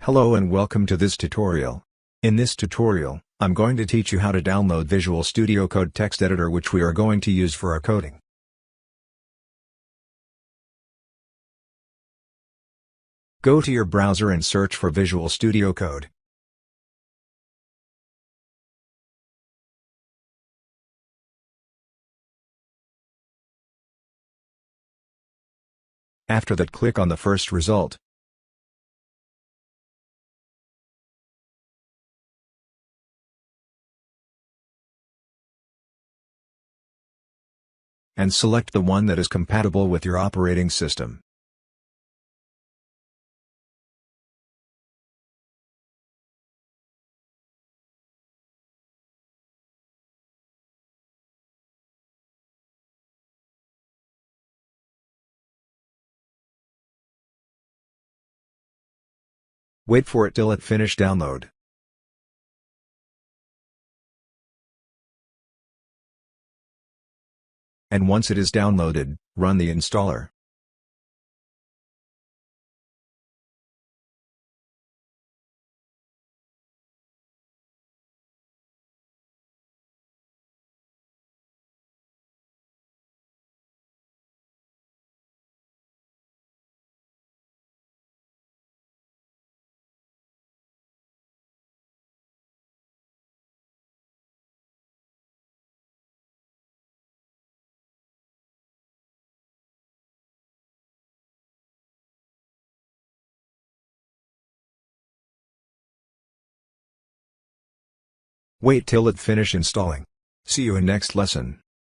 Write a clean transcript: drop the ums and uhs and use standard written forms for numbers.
Hello and welcome to this tutorial. In this tutorial, I'm going to teach you how to download Visual Studio Code text editor, which we are going to use for our coding. Go to your browser and search for Visual Studio Code. After that, click on the first result. And select the one that is compatible with your operating system. Wait for it till it finish download. And once it is downloaded, run the installer. Wait till it finish installing. See you in next lesson.